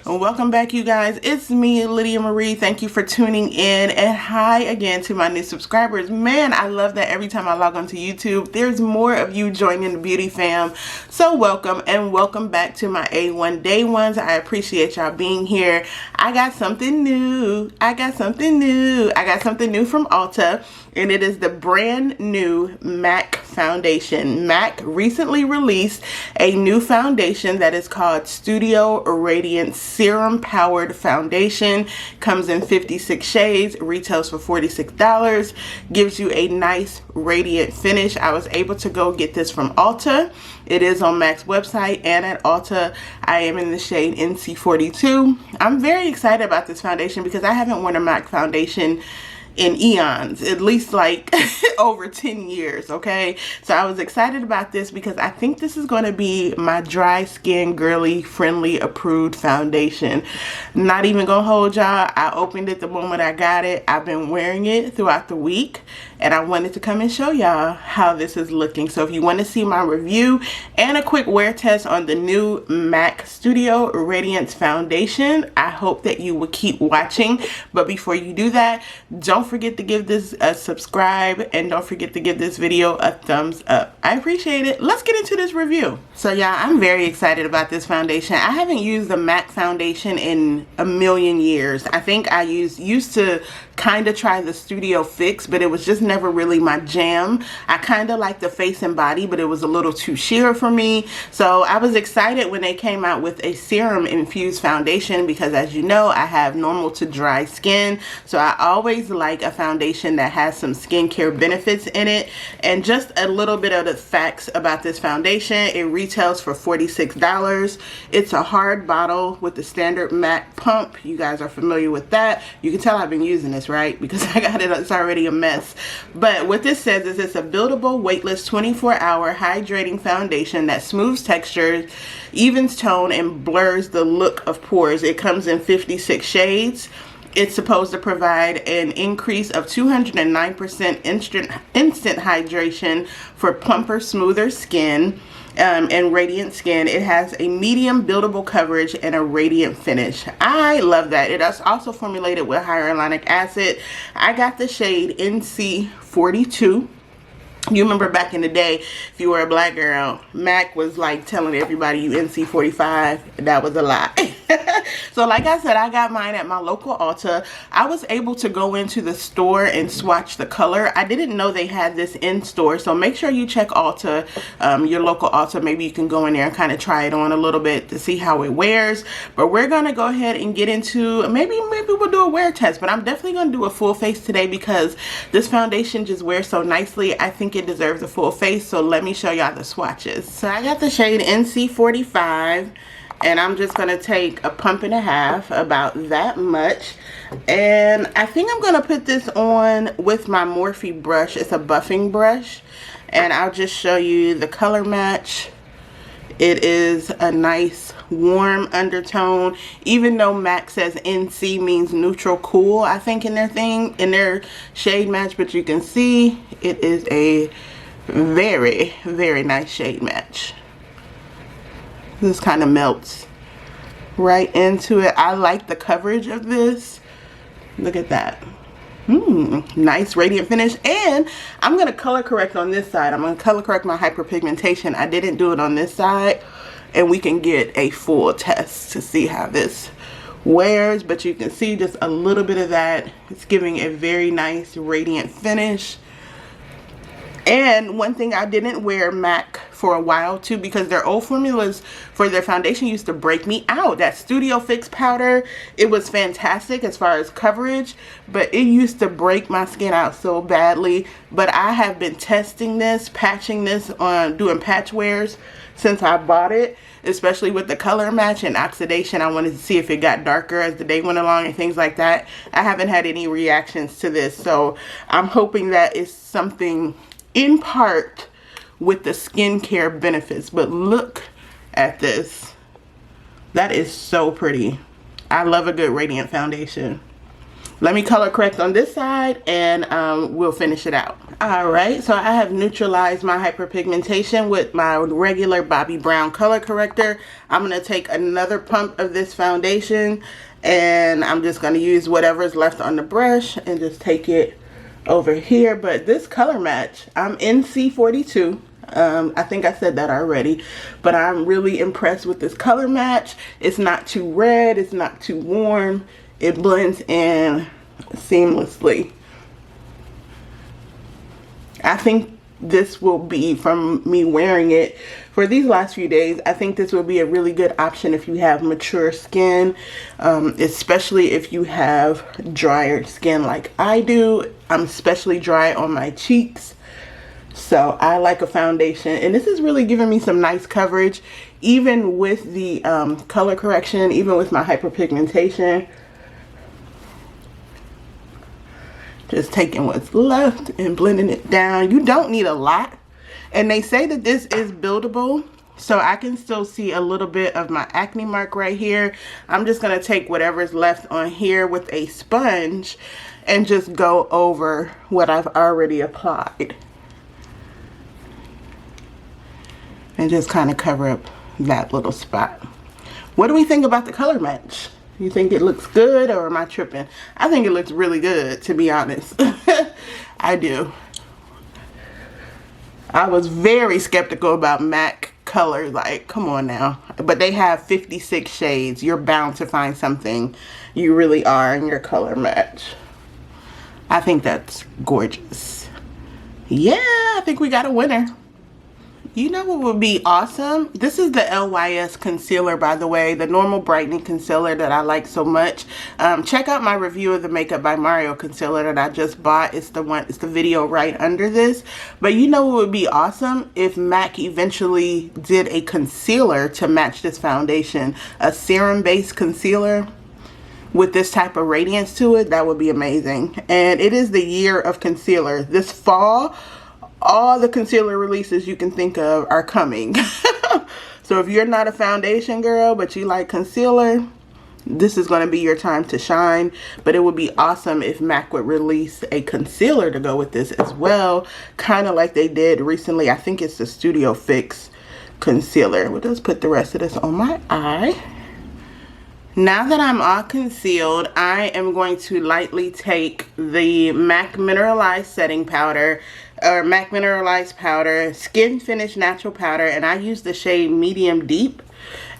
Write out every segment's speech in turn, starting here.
Welcome back, you guys. It's me, Lydia Marie. Thank you for tuning in, and hi again to my new subscribers. Man, I love that every time I log onto YouTube, there's more of you joining the beauty fam. So welcome, and welcome back to my A1 Day Ones. I appreciate y'all being here. I got something new. I got something new from Ulta, and it is the brand new MAC foundation. MAC recently released a new foundation that is called Studio Radiance Serum-Powered Foundation. Comes in 56 shades, retails for $46, gives you a nice radiant finish. I was able to go get this from Ulta. It is on MAC's website and at Ulta. I am in the shade NC42. I'm very excited about this foundation because I haven't worn a MAC foundation in eons, at least like over 10 years, okay? So I was excited about this because I think this is going to be my dry skin, girly, friendly, approved foundation. Not even gonna hold y'all. I opened it the moment I got it. I've been wearing it throughout the week, and I wanted to come and show y'all how this is looking. So if you want to see my review and a quick wear test on the new MAC Studio Radiance Foundation, I hope that you will keep watching. But before you do that, don't forget to give this a subscribe, and don't forget to give this video a thumbs up. I appreciate it. Let's get into this review. So yeah, I'm very excited about this foundation. I haven't used the MAC foundation in a million years. I think I used to kind of try the Studio Fix, but it was just never really my jam. I kind of like the face and body, but it was a little too sheer for me. So I was excited when they came out with a serum infused foundation because, as you know, I have normal to dry skin. So I always like a foundation that has some skincare benefits in it. And just a little bit of the facts about this foundation: it retails for $46. It's a hard bottle with the standard MAC pump. You guys are familiar with that. You can tell I've been using this, right? Because I got it, it's already a mess. But what this says is it's a buildable, weightless, 24-hour hydrating foundation that smooths textures, evens tone, and blurs the look of pores. It comes in 56 shades. It's supposed to provide an increase of 209% instant hydration for plumper, smoother skin and radiant skin. It has a medium buildable coverage and a radiant finish. I love that. It is also formulated with hyaluronic acid. I got the shade NC42. You remember back in the day, if you were a black girl, MAC was like telling everybody you NC45. That was a lie. So like I said, I got mine at my local Ulta. I was able to go into the store and swatch the color. I didn't know they had this in store, so make sure you check Ulta, your local Ulta. Maybe you can go in there and kind of try it on a little bit to see how it wears. But we're gonna go ahead and get into, maybe we'll do a wear test, but I'm definitely gonna do a full face today because this foundation just wears so nicely. I think it deserves a full face, so let me show y'all the swatches. So I got the shade NC45, and I'm just gonna take a pump and a half, about that much, and I think I'm gonna put this on with my Morphe brush. It's a buffing brush, and I'll just show you the color match. It is a nice warm undertone, even though MAC says NC means neutral cool, I think, in their shade match, but you can see it is a very, very nice shade match. This kind of melts right into it. I like the coverage of this. Look at that. Nice radiant finish. And I'm going to color correct on this side. I'm going to color correct my hyperpigmentation. I didn't do it on this side, and we can get a full test to see how this wears. But you can see just a little bit of that. It's giving a very nice radiant finish. And one thing, I didn't wear MAC for a while too because their old formulas for their foundation used to break me out. That Studio Fix powder, it was fantastic as far as coverage, but it used to break my skin out so badly. But I have been testing this, patching this on, doing patch wears since I bought it, especially with the color match and oxidation. I wanted to see if it got darker as the day went along and things like that. I haven't had any reactions to this, so I'm hoping that it's something in part with the skincare benefits. But look at this. That is so pretty. I love a good Radiant foundation. Let me color correct on this side and we'll finish it out. Alright, so I have neutralized my hyperpigmentation with my regular Bobbi Brown color corrector. I'm going to take another pump of this foundation and I'm just going to use whatever's left on the brush and just take it over here. But this color match, I'm in C42. I think I said that already, but I'm really impressed with this color match. It's not too red, it's not too warm. It blends in seamlessly. I think this will be, from me wearing it for these last few days, I think this will be a really good option if you have mature skin, especially if you have drier skin like I do. I'm especially dry on my cheeks. So I like a foundation, and this is really giving me some nice coverage, even with the color correction, even with my hyperpigmentation. Just taking what's left and blending it down. You don't need a lot. And they say that this is buildable, so I can still see a little bit of my acne mark right here. I'm just going to take whatever's left on here with a sponge and just go over what I've already applied. And just kind of cover up that little spot. What do we think about the color match? You think it looks good, or am I tripping? I think it looks really good, to be honest. I do. I was very skeptical about MAC color. Like, come on now. But they have 56 shades. You're bound to find something you really are in your color match. I think that's gorgeous. Yeah, I think we got a winner. You know what would be awesome? This is the LYS concealer, by the way, the normal brightening concealer that I like so much. Check out my review of the Makeup by Mario concealer that I just bought. It's the video right under this. But you know what would be awesome? If MAC eventually did a concealer to match this foundation, a serum-based concealer with this type of radiance to it. That would be amazing. And it is the year of concealer. This fall, all the concealer releases you can think of are coming. So if you're not a foundation girl but you like concealer, this is going to be your time to shine. But it would be awesome if MAC would release a concealer to go with this as well, kind of like they did recently. I think it's the Studio Fix concealer. We'll just put the rest of this on my eye. Now that I'm all concealed, I am going to lightly take the MAC Mineralized Setting Powder, or MAC Mineralized Powder, Skin Finish Natural Powder, and I use the shade Medium Deep.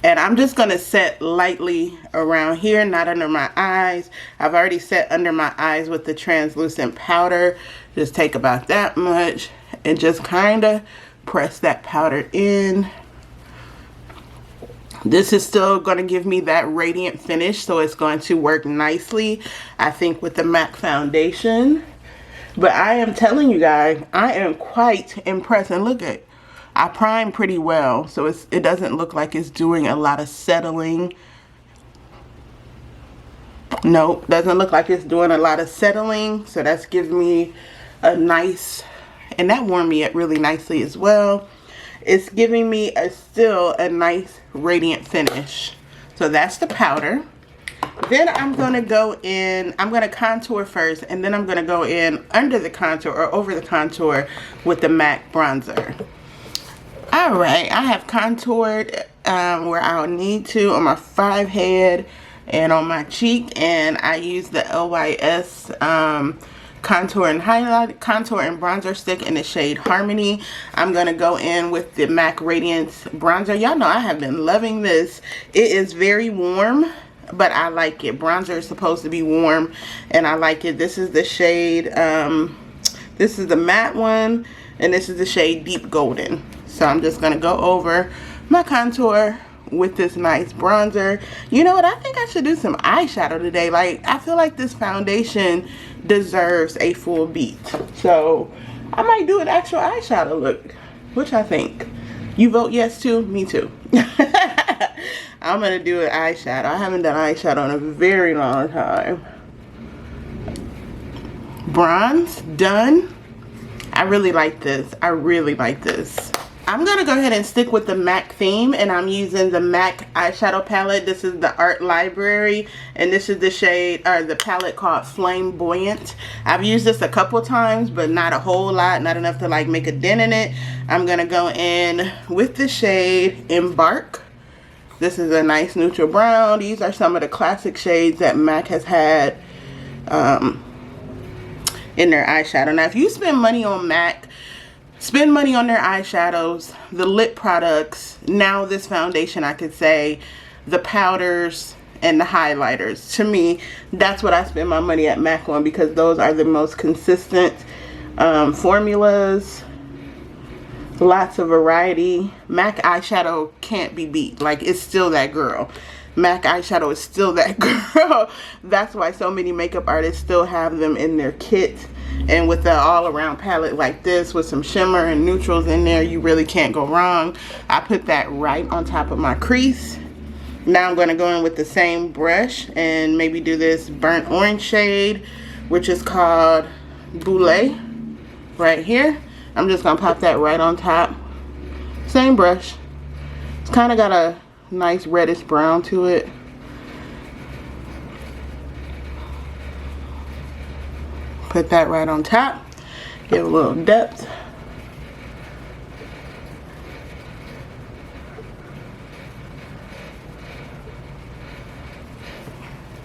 And I'm just going to set lightly around here, not under my eyes. I've already set under my eyes with the translucent powder. Just take about that much and just kind of press that powder in. This is still going to give me that radiant finish, so it's going to work nicely, I think, with the MAC foundation. But I am telling you guys, I am quite impressed. And look at, I primed pretty well, so it doesn't look like it's doing a lot of settling. Nope, doesn't look like it's doing a lot of settling. So that's giving me a nice, and that warmed me up really nicely as well. It's giving me still a nice radiant finish. So that's the powder. Then I'm going to go in, I'm going to contour first, and then I'm going to go in under the contour or over the contour with the MAC bronzer. Alright, I have contoured where I'll need to on my forehead head and on my cheek, and I use the LYS contour and bronzer stick in the shade Harmony. I'm gonna go in with the MAC Radiance bronzer. Y'all know I have been loving this. It is very warm, but I like it. Bronzer is supposed to be warm, and I like it. This is the shade, this is the matte one, and this is the shade Deep Golden. So I'm just gonna go over my contour with this nice bronzer. You know what? I think I should do some eyeshadow today. Like, I feel like this foundation deserves a full beat. So I might do an actual eyeshadow look. Which I think. You vote yes too? Me too. I'm gonna do an eyeshadow. I haven't done eyeshadow in a very long time. Bronze done. I really like this. I really like this. I'm going to go ahead and stick with the MAC theme, and I'm using the MAC eyeshadow palette. This is the Art Library, and this is the shade, or the palette called Flamboyant. I've used this a couple times, but not a whole lot, not enough to like make a dent in it. I'm going to go in with the shade Embark. This is a nice neutral brown. These are some of the classic shades that MAC has had in their eyeshadow. Now, if you spend money on MAC, spend money on their eyeshadows, the lip products, now this foundation, I could say, the powders and the highlighters. To me, that's what I spend my money at MAC on, because those are the most consistent formulas. Lots of variety. MAC eyeshadow can't be beat. Like, it's still that girl. MAC eyeshadow is still that girl. That's why so many makeup artists still have them in their kit. And with the all-around palette like this, with some shimmer and neutrals in there, you really can't go wrong. I put that right on top of my crease. Now I'm going to go in with the same brush and maybe do this burnt orange shade, which is called Boulet, right here. I'm just going to pop that right on top. Same brush. It's kind of got a nice reddish brown to it. Put that right on top. Give a little depth.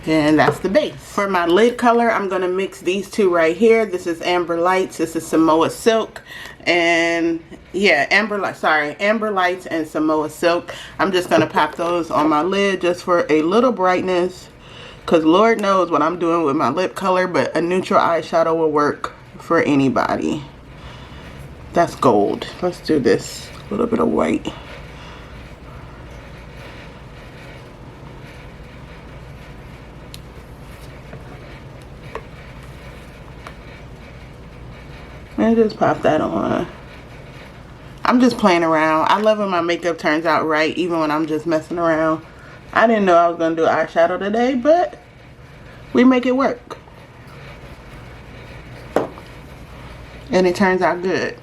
And that's the base. For my lid color, I'm going to mix these two right here. This is Amber Lights. This is Samoa Silk. And yeah, Amber Lights and Samoa Silk. I'm just going to pop those on my lid just for a little brightness. Because Lord knows what I'm doing with my lip color, but a neutral eyeshadow will work for anybody. That's gold. Let's do this. A little bit of white. And just pop that on. I'm just playing around. I love when my makeup turns out right, even when I'm just messing around. I didn't know I was going to do eyeshadow today, but we make it work. And it turns out good.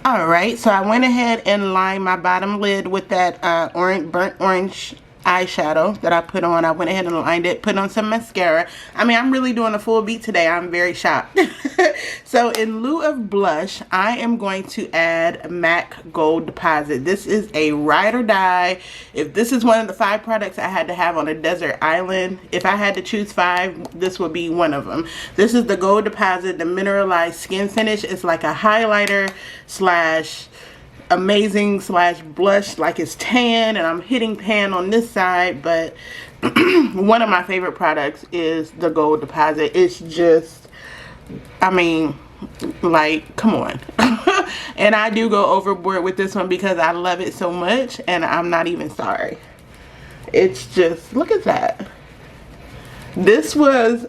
Alright, so I went ahead and lined my bottom lid with that burnt orange eyeshadow that I put on. I went ahead and lined it, put on some mascara. I mean, I'm really doing a full beat today. I'm very shocked. So in lieu of blush, I am going to add MAC Gold Deposit. This is a ride or die. If this is one of the 5 products I had to have on a desert island, if I had to choose 5, this would be one of them. This is the Gold Deposit, the mineralized skin finish. It's like a highlighter slash amazing slash blush, like it's tan, and I'm hitting pan on this side, but one of my favorite products is the Gold Deposit. It's just, I mean, like, come on. And I do go overboard with this one because I love it so much, and I'm not even sorry. It's just, look at that. This was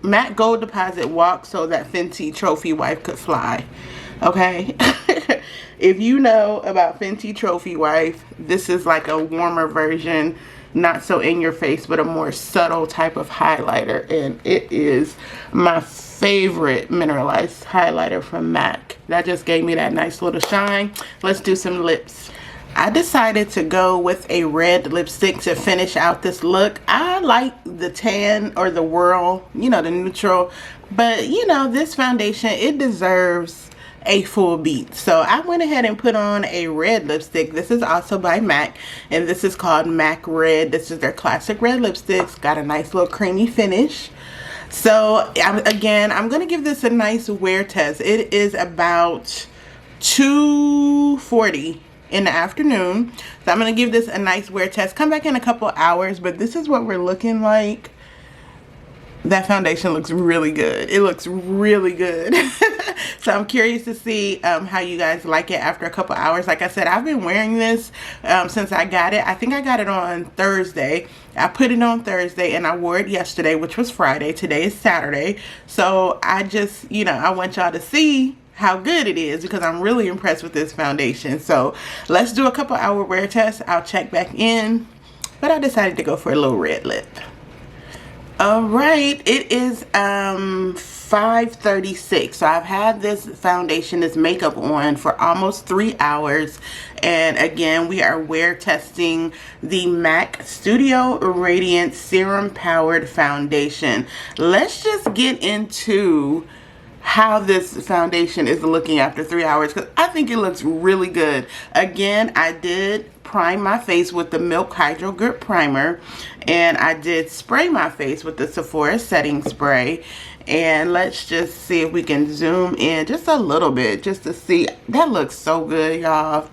MAC Gold Deposit walk so that Fenty Trophy Wife could fly. Okay. If you know about Fenty Trophy Wife, this is like a warmer version, not so in your face, but a more subtle type of highlighter, and it is my favorite mineralized highlighter from MAC. That just gave me that nice little shine. Let's do some lips. I decided to go with a red lipstick to finish out this look. I like the tan or the whirl, you know, the neutral, but you know, this foundation, it deserves a full beat. So I went ahead and put on a red lipstick. This is also by MAC, and this is called MAC Red. This is their classic red lipsticks. Got a nice little creamy finish. So again, I'm gonna give this a nice wear test. It is about 2:40 in the afternoon, so I'm gonna give this a nice wear test. Come back in a couple hours, but this is what we're looking like. That foundation looks really good. It looks really good. So I'm curious to see how you guys like it after a couple hours. Like I said, I've been wearing this since I got it. I think I got it on Thursday. I put it on Thursday and I wore it yesterday, which was Friday. Today is Saturday. So I just, you know, I want y'all to see how good it is because I'm really impressed with this foundation. So let's do a couple hour wear test. I'll check back in. But I decided to go for a little red lip. All right, it is 5:36. So I've had this foundation, this makeup on for almost 3 hours. And again, we are wear testing the MAC Studio Radiance Serum-Powered Foundation. Let's just get into how this foundation is looking after 3 hours, because I think it looks really good. Again, I did prime my face with the Milk Hydro Grip Primer, and I did spray my face with the Sephora setting spray. And let's just see if we can zoom in just a little bit just to see. That looks so good, y'all.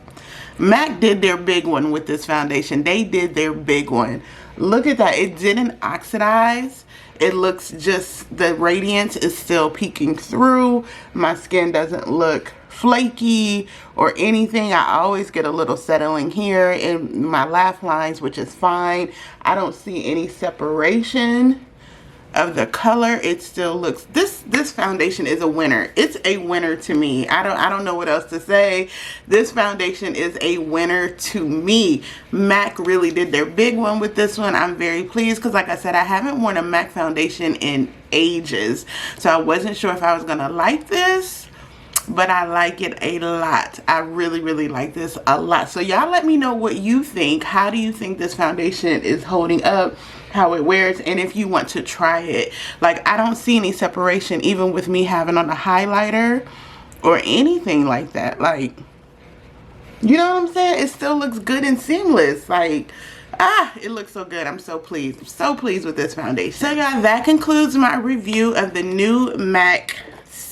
MAC did their big one with this foundation. They did their big one. Look at that. It didn't oxidize. It looks just, the radiance is still peeking through. My skin doesn't look flaky or anything. I always get a little settling here in my laugh lines, which is fine. I don't see any separation of the color. It still looks, this foundation is a winner. It's a winner to me. I don't know what else to say. This foundation is a winner to me. MAC really did their big one with this one. I'm very pleased because, like I said, I haven't worn a MAC foundation in ages, so I wasn't sure if I was gonna like this, but I like it a lot. I really like this a lot. So y'all let me know what you think. How do you think this foundation is holding up, how it wears, and if you want to try it. Like, I don't see any separation even with me having on a highlighter or anything like that. Like, you know what I'm saying? It still looks good and seamless. Like, it looks so good. I'm so pleased. I'm so pleased with this foundation. So y'all, that concludes my review of the new MAC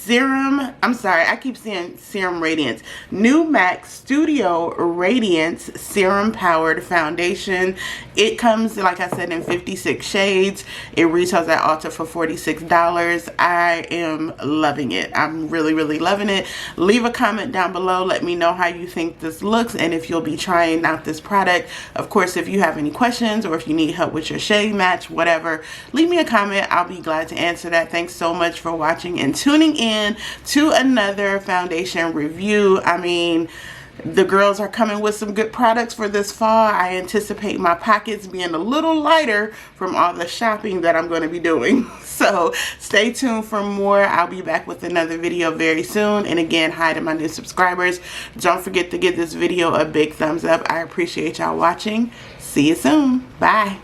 I keep saying Serum Radiance. New MAC Studio Radiance Serum Powered Foundation. It comes, like I said, in 56 shades. It retails at Ulta for $46. I am loving it. I'm really loving it. Leave a comment down below. Let me know how you think this looks and if you'll be trying out this product. Of course, if you have any questions or if you need help with your shade match, whatever, leave me a comment. I'll be glad to answer that. Thanks so much for watching and tuning in to another foundation review. I mean, the girls are coming with some good products for this fall. I anticipate my pockets being a little lighter from all the shopping that I'm going to be doing. So stay tuned for more. I'll be back with another video very soon. And again, hi to my new subscribers. Don't forget to give this video a big thumbs up. I appreciate y'all watching. See you soon. Bye.